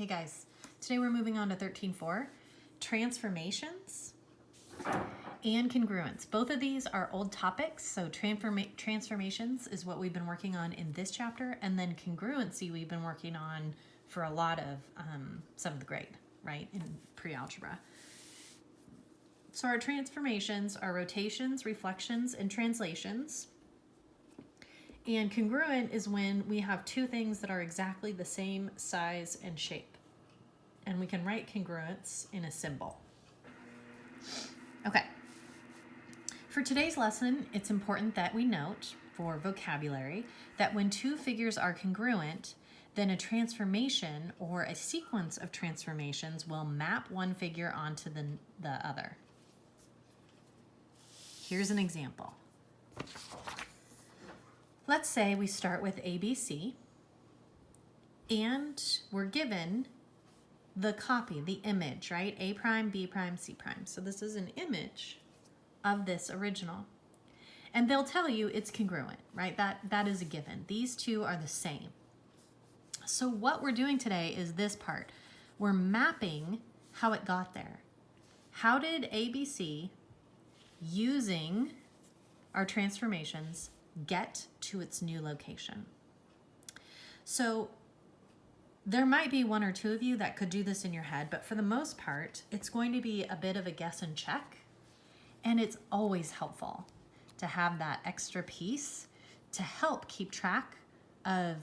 Hey guys, today we're moving on to 13.4, transformations and congruence. Both of these are old topics, so transformations is what we've been working on in this chapter, and then congruency we've been working on for a lot of 7th grade, right, in pre-algebra. So our transformations are rotations, reflections, and translations. And congruent is when we have two things that are exactly the same size and shape. And we can write congruence in a symbol. Okay. For today's lesson, it's important that we note, for vocabulary, that when two figures are congruent, then a transformation or a sequence of transformations will map one figure onto the other. Here's an example. Let's say we start with ABC, and we're given the copy, the image, right? A prime, B prime, C prime. So this is an image of this original. And they'll tell you it's congruent, right? That is a given. These two are the same. So what we're doing today is this part. We're mapping how it got there. How did ABC, using our transformations, get to its new location? So there might be one or two of you that could do this in your head, but for the most part, it's going to be a bit of a guess and check. And it's always helpful to have that extra piece to help keep track of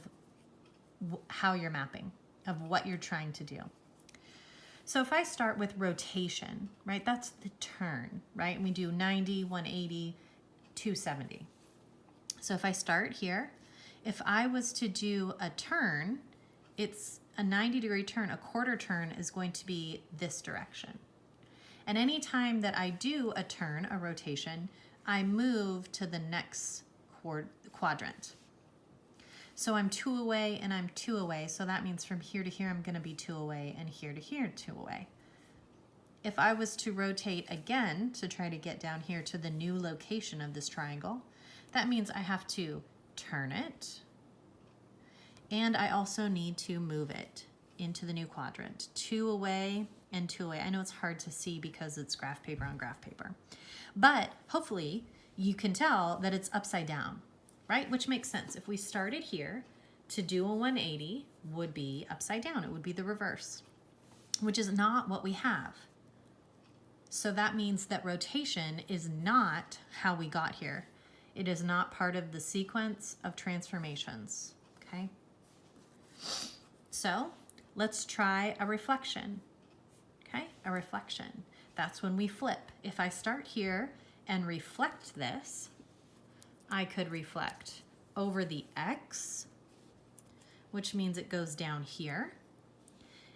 how you're mapping, of what you're trying to do. So if I start with rotation, right, that's the turn, right? And we do 90, 180, 270. So if I start here, if I was to do a turn, it's a 90-degree turn. A quarter turn is going to be this direction. And any time that I do a turn, a rotation, I move to the next quadrant. So I'm 2 away and I'm 2 away. So that means from here to here, I'm going to be 2 away, and here to here, 2 away. If I was to rotate again to try to get down here to the new location of this triangle, that means I have to turn it, and I also need to move it into the new quadrant. 2 away and 2 away. I know it's hard to see because it's graph paper on graph paper, but hopefully you can tell that it's upside down, right? Which makes sense. If we started here, to do a 180 would be upside down. It would be the reverse, which is not what we have. So that means that rotation is not how we got here. It is not part of the sequence of transformations, okay? So let's try a reflection, okay? A reflection. That's when we flip. If I start here and reflect this, I could reflect over the X, which means it goes down here.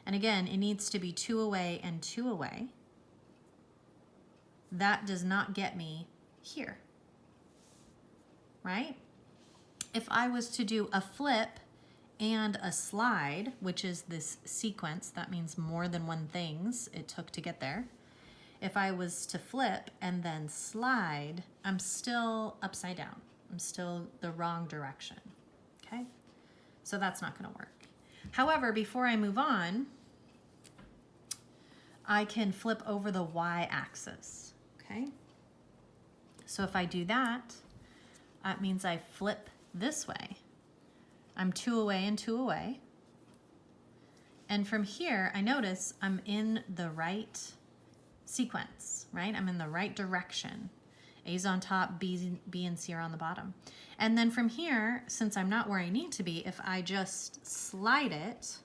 And again, it needs to be 2 away and 2 away. That does not get me here, right? If I was to do a flip and a slide, which is this sequence, that means more than one things it took to get there. If I was to flip and then slide, I'm still upside down. I'm still the wrong direction, okay? So that's not gonna work. However, before I move on, I can flip over the y-axis, okay? So if I do that, that means I flip this way. I'm 2 away and 2 away. And from here, I notice I'm in the right sequence, right? I'm in the right direction. A's on top, B and C are on the bottom. And then from here, since I'm not where I need to be, if I just slide it,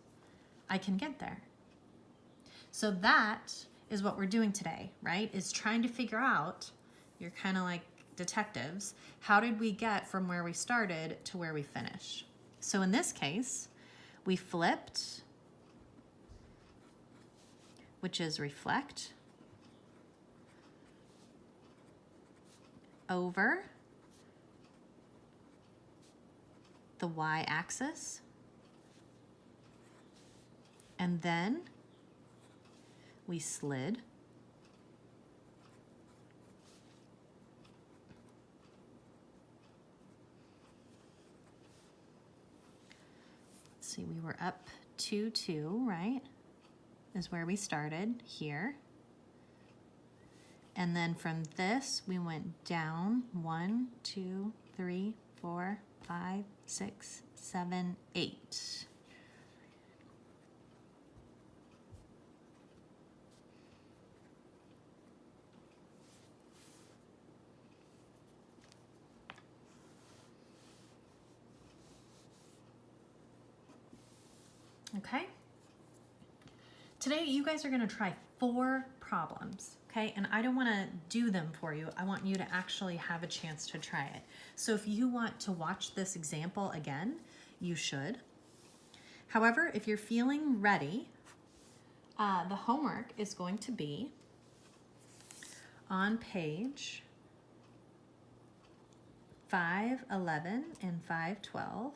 I can get there. So that is what we're doing today, right? Is trying to figure out, you're kind of like detectives, how did we get from where we started to where we finish? So in this case, we flipped, which is reflect, over the y-axis, and then we slid see, we were up 2, 2, right? Is where we started here. And then from this, we went down 1, 2, 3, 4, 5, 6, 7, 8. Okay? Today, you guys are going to try 4 problems, okay? And I don't want to do them for you. I want you to actually have a chance to try it. So if you want to watch this example again, you should. However, if you're feeling ready, the homework is going to be on page 511 and 512.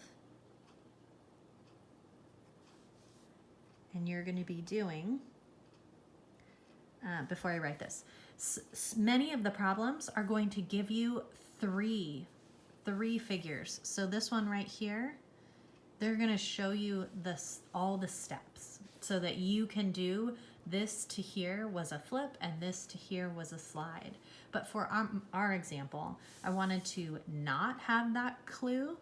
And you're going to be doing, before I write this, many of the problems are going to give you three figures. So this one right here, they're going to show you all the steps so that you can do this to here was a flip and this to here was a slide. But for our example, I wanted to not have that clue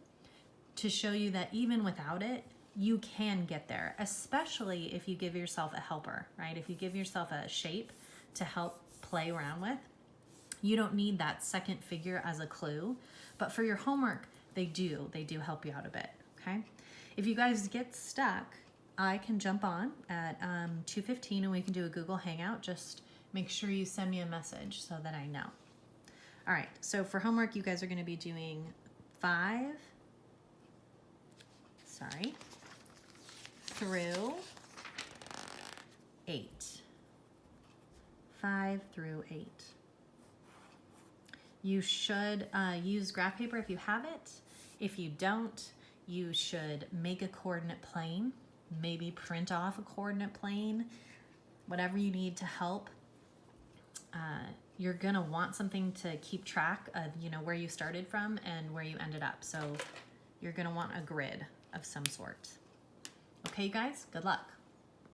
to show you that even without it, you can get there, especially if you give yourself a helper, right? If you give yourself a shape to help play around with, you don't need that second figure as a clue. But for your homework, they do help you out a bit, okay? If you guys get stuck, I can jump on at 2:15 and we can do a Google Hangout. Just make sure you send me a message so that I know. All right, so for homework, you guys are gonna be doing 5 through 8. 5 through 8. You should use graph paper if you have it. If you don't, you should make a coordinate plane, maybe print off a coordinate plane, whatever you need to help. You're gonna want something to keep track of, where you started from and where you ended up. So you're gonna want a grid of some sort. Okay, you guys, good luck.